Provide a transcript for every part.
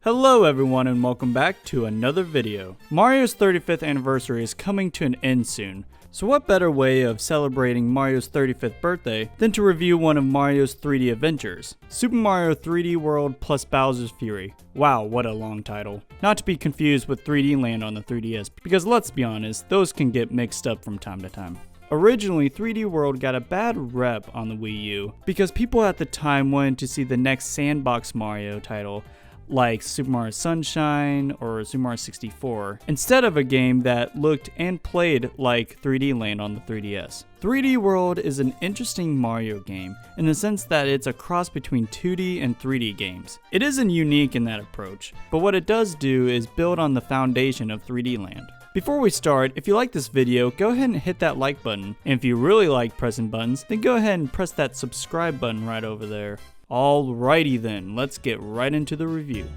Hello everyone and welcome back to another video. Mario's 35th anniversary is coming to an end soon, so what better way of celebrating Mario's 35th birthday than to review one of Mario's 3D adventures, Super Mario 3D World plus Bowser's Fury. Wow, what a long title. Not to be confused with 3D Land on the 3DS, because let's be honest, those can get mixed up from time to time. Originally, 3D World got a bad rep on the Wii U because people at the time wanted to see the next sandbox Mario title like Super Mario Sunshine or Super Mario 64, instead of a game that looked and played like 3D Land on the 3DS. 3D World is an interesting Mario game in the sense that it's a cross between 2D and 3D games. It isn't unique in that approach, but what it does do is build on the foundation of 3D Land. Before we start, if you like this video, go ahead and hit that like button, and if you really like pressing buttons, then go ahead and press that subscribe button right over there. Alrighty then, let's get right into the review.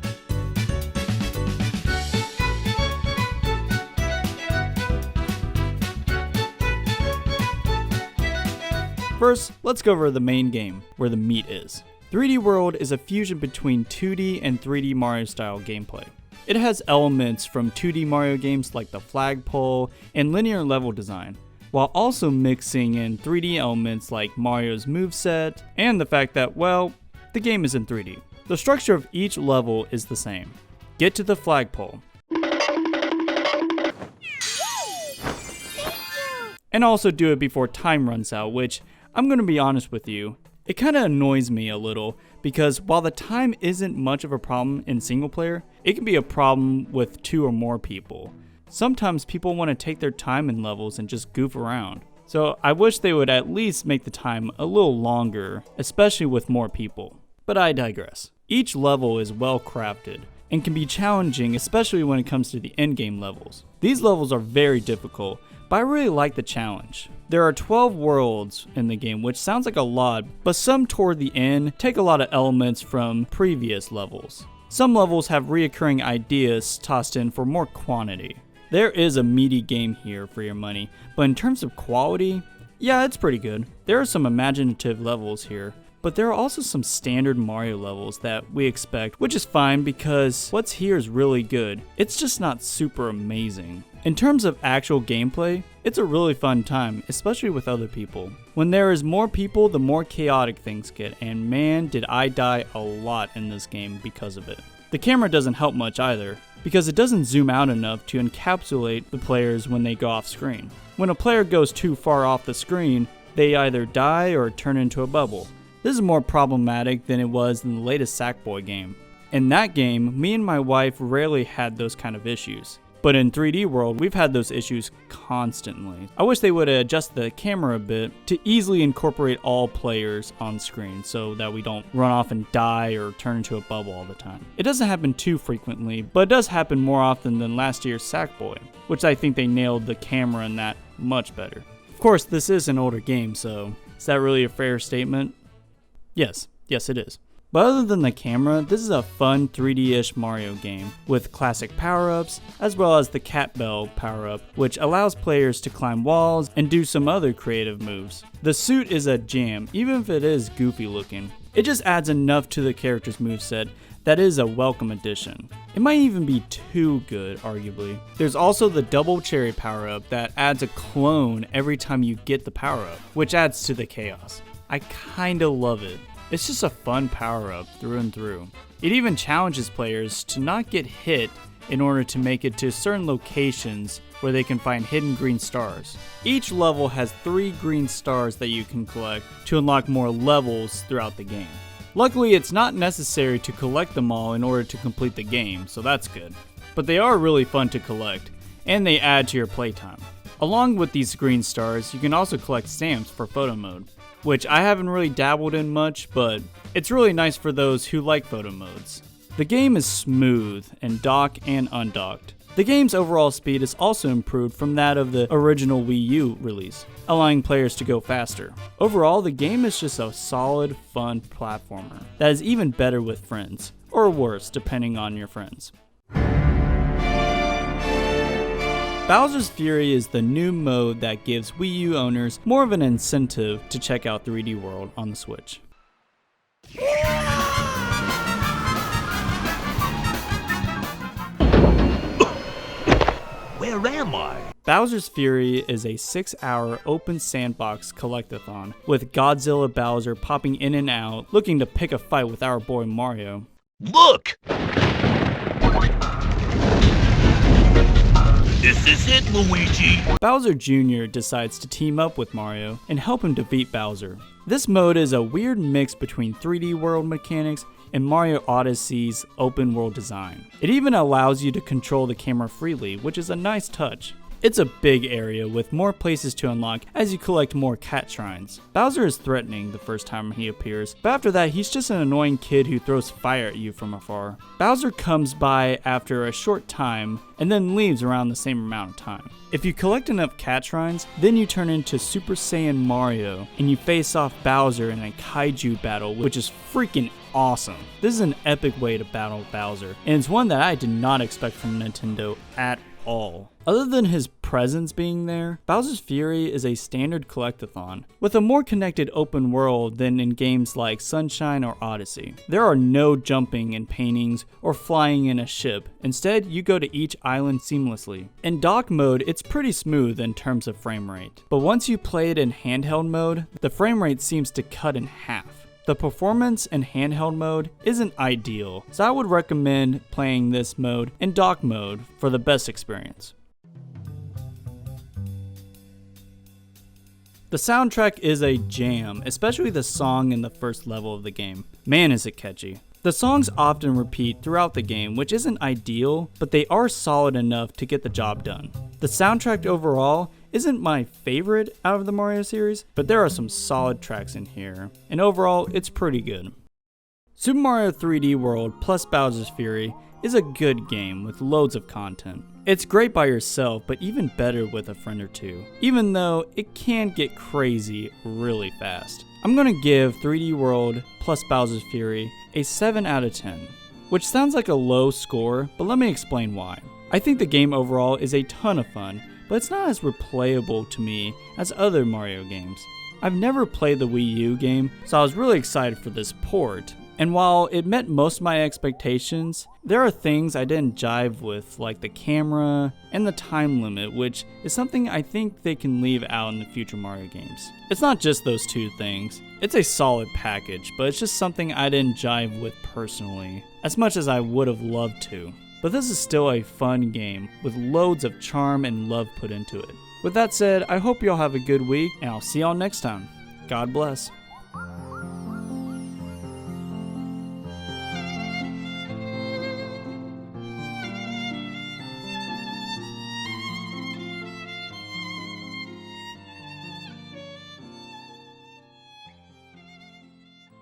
First, let's go over the main game, where the meat is. 3D World is a fusion between 2D and 3D Mario style gameplay. It has elements from 2D Mario games like the flagpole and linear level design, while also mixing in 3D elements like Mario's moveset and the fact that, well, the game is in 3D. The structure of each level is the same. Get to the flagpole. And also do it before time runs out, which, I'm gonna be honest with you, it kinda annoys me a little because while the time isn't much of a problem in single player, it can be a problem with 2 or more people. Sometimes people want to take their time in levels and just goof around. So I wish they would at least make the time a little longer, especially with more people. But I digress. Each level is well crafted and can be challenging, especially when it comes to the endgame levels. These levels are very difficult, but I really like the challenge. There are 12 worlds in the game, which sounds like a lot, but some toward the end take a lot of elements from previous levels. Some levels have reoccurring ideas tossed in for more quantity. There is a meaty game here for your money, but in terms of quality, yeah, it's pretty good. There are some imaginative levels here, but there are also some standard Mario levels that we expect, which is fine because what's here is really good. It's just not super amazing. In terms of actual gameplay, it's a really fun time, especially with other people. When there is more people, the more chaotic things get, and man, did I die a lot in this game because of it. The camera doesn't help much either, because it doesn't zoom out enough to encapsulate the players when they go off screen. When a player goes too far off the screen, they either die or turn into a bubble. This is more problematic than it was in the latest Sackboy game. In that game, me and my wife rarely had those kind of issues. But in 3D World, we've had those issues constantly. I wish they would adjust the camera a bit to easily incorporate all players on screen so that we don't run off and die or turn into a bubble all the time. It doesn't happen too frequently, but it does happen more often than last year's Sackboy, which I think they nailed the camera in that much better. Of course, this is an older game, so is that really a fair statement? Yes it is. But other than the camera, this is a fun 3D-ish Mario game with classic power-ups, as well as the Cat Bell power-up, which allows players to climb walls and do some other creative moves. The suit is a jam, even if it is goofy looking. It just adds enough to the character's moveset that is a welcome addition. It might even be too good, arguably. There's also the double cherry power-up that adds a clone every time you get the power-up, which adds to the chaos. I kinda love it. It's just a fun power-up through and through. It even challenges players to not get hit in order to make it to certain locations where they can find hidden green stars. Each level has 3 green stars that you can collect to unlock more levels throughout the game. Luckily, it's not necessary to collect them all in order to complete the game, so that's good. But they are really fun to collect, and they add to your playtime. Along with these green stars, you can also collect stamps for photo mode, which I haven't really dabbled in much, but it's really nice for those who like photo modes. The game is smooth and dock and undocked. The game's overall speed is also improved from that of the original Wii U release, allowing players to go faster. Overall, the game is just a solid, fun platformer that is even better with friends, or worse, depending on your friends. Bowser's Fury is the new mode that gives Wii U owners more of an incentive to check out 3D World on the Switch. Where am I? Bowser's Fury is a 6-hour open sandbox collectathon, with Godzilla Bowser popping in and out, looking to pick a fight with our boy Mario. Look! This is it, Luigi! Bowser Jr. decides to team up with Mario and help him defeat Bowser. This mode is a weird mix between 3D world mechanics and Mario Odyssey's open world design. It even allows you to control the camera freely, which is a nice touch. It's a big area with more places to unlock as you collect more cat shrines. Bowser is threatening the first time he appears, but after that he's just an annoying kid who throws fire at you from afar. Bowser comes by after a short time and then leaves around the same amount of time. If you collect enough cat shrines, then you turn into Super Saiyan Mario and you face off Bowser in a kaiju battle, which is freaking awesome. This is an epic way to battle Bowser, and it's one that I did not expect from Nintendo at all. Other than his presence being there, Bowser's Fury is a standard collectathon, with a more connected open world than in games like Sunshine or Odyssey. There are no jumping in paintings or flying in a ship. Instead, you go to each island seamlessly. In dock mode, it's pretty smooth in terms of frame rate, but once you play it in handheld mode, the frame rate seems to cut in half. The performance in handheld mode isn't ideal, so I would recommend playing this mode in dock mode for the best experience. The soundtrack is a jam, especially the song in the first level of the game. Man, is it catchy. The songs often repeat throughout the game, which isn't ideal, but they are solid enough to get the job done. The soundtrack overall isn't my favorite out of the Mario series, but there are some solid tracks in here, and overall, it's pretty good. Super Mario 3D World plus Bowser's Fury is a good game with loads of content. It's great by yourself, but even better with a friend or two, even though it can get crazy really fast. I'm gonna give 3D World plus Bowser's Fury a 7 out of 10, which sounds like a low score, but let me explain why. I think the game overall is a ton of fun, but it's not as replayable to me as other Mario games. I've never played the Wii U game, so I was really excited for this port. And while it met most of my expectations, there are things I didn't jive with, like the camera and the time limit, which is something I think they can leave out in the future Mario games. It's not just those two things. It's a solid package, but it's just something I didn't jive with personally, as much as I would have loved to. But this is still a fun game, with loads of charm and love put into it. With that said, I hope y'all have a good week, and I'll see y'all next time. God bless.